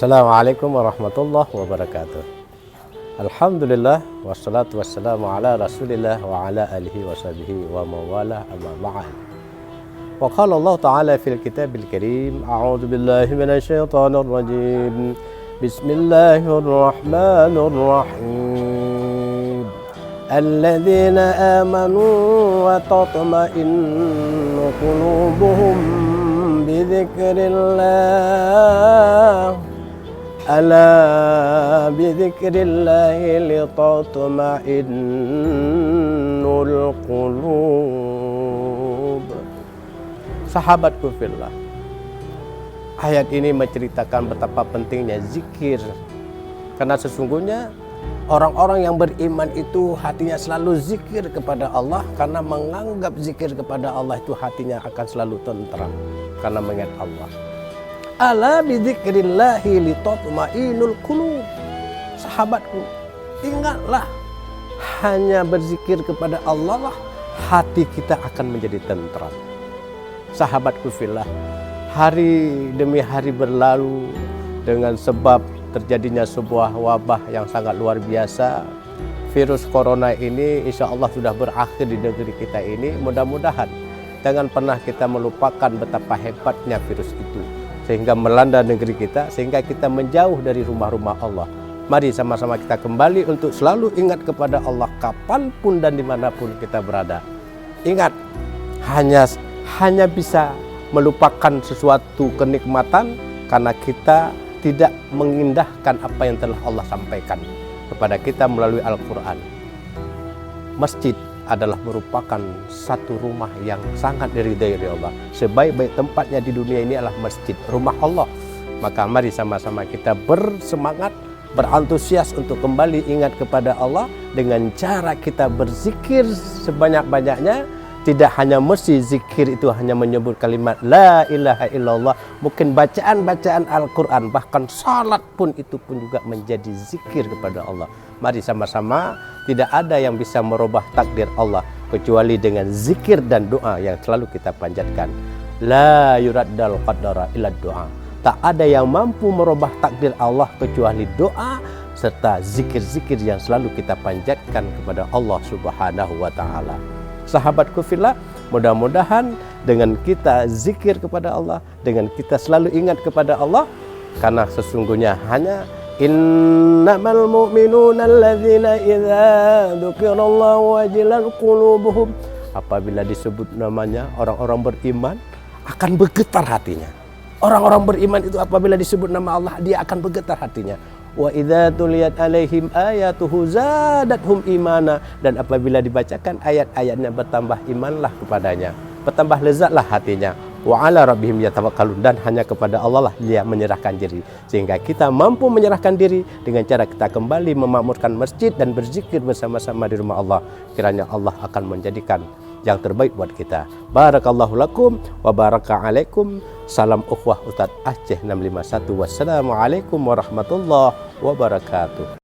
Assalamualaikum warahmatullahi wabarakatuh. Alhamdulillah wassalatu wassalamu ala Rasulillah wa ala alihi wa sahbihi wa mawala amma ba'd. Wa qala Allah ta'ala fil kitabil karim, a'udzu billahi minasy syaithanir rajim. Bismillahirrahmanirrahim. Alladzina amanu wa tatma'innu qulubuhum bi dzikrillah. Ala bidzikrillahi litatma'innul qulub. Sahabatku fillah, ayat ini menceritakan betapa pentingnya zikir. Karena sesungguhnya orang-orang yang beriman itu hatinya selalu zikir kepada Allah, karena menganggap zikir kepada Allah itu hatinya akan selalu tentram karena mengingat Allah. Ala bidzikrillahi litatma'innul qulub. Sahabatku, ingatlah, hanya berzikir kepada Allah lah hati kita akan menjadi tentram. Sahabatku fillah, hari demi hari berlalu dengan sebab terjadinya sebuah wabah yang sangat luar biasa. Virus corona ini insya Allah sudah berakhir di negeri kita ini. Mudah-mudahan jangan pernah kita melupakan betapa hebatnya virus itu, sehingga melanda negeri kita, sehingga kita menjauh dari rumah-rumah Allah. Mari sama-sama kita kembali untuk selalu ingat kepada Allah kapanpun dan dimanapun kita berada. Ingat, hanya bisa melupakan sesuatu kenikmatan karena kita tidak mengindahkan apa yang telah Allah sampaikan kepada kita melalui Al-Quran. Masjid adalah merupakan satu rumah yang sangat diridai oleh Allah. Sebaik-baik tempatnya di dunia ini adalah masjid, rumah Allah. Maka mari sama-sama kita bersemangat, berantusias untuk kembali ingat kepada Allah dengan cara kita berzikir sebanyak-banyaknya. Tidak hanya mesti zikir itu hanya menyebut kalimat la ilaha illallah, mungkin bacaan-bacaan Al-Quran, bahkan salat pun itu pun juga menjadi zikir kepada Allah. Mari sama-sama, tidak ada yang bisa merubah takdir Allah kecuali dengan zikir dan doa yang selalu kita panjatkan. La yuraddal qadara illa doa. Tak ada yang mampu merubah takdir Allah kecuali doa serta zikir-zikir yang selalu kita panjatkan kepada Allah Subhanahu wa ta'ala. Sahabatku fillah, mudah-mudahan dengan kita zikir kepada Allah, dengan kita selalu ingat kepada Allah, karena sesungguhnya hanya innamal mu'minuna alladzina idza dzukirallahu wajilat qulubuhum. Apabila disebut namanya, orang-orang beriman akan bergetar hatinya. Orang-orang beriman itu apabila disebut nama Allah, dia akan bergetar hatinya. Wa idza tuliyat alaihim ayatuhu zadatuhum imana. Dan apabila dibacakan ayat-ayatnya, bertambah imanlah kepadanya, bertambah lezatlah hatinya. Wa ala rabbihim yatawakkalun. Dan hanya kepada Allah lah dia menyerahkan diri, sehingga kita mampu menyerahkan diri dengan cara kita kembali memakmurkan masjid dan berzikir bersama-sama di rumah Allah. Kiranya Allah akan menjadikan yang terbaik buat kita. Barakallahu lakum wa baraka alaikum. Salam ukhuwah Ustadz Aceh 651. Wassalamualaikum warahmatullahi wabarakatuh.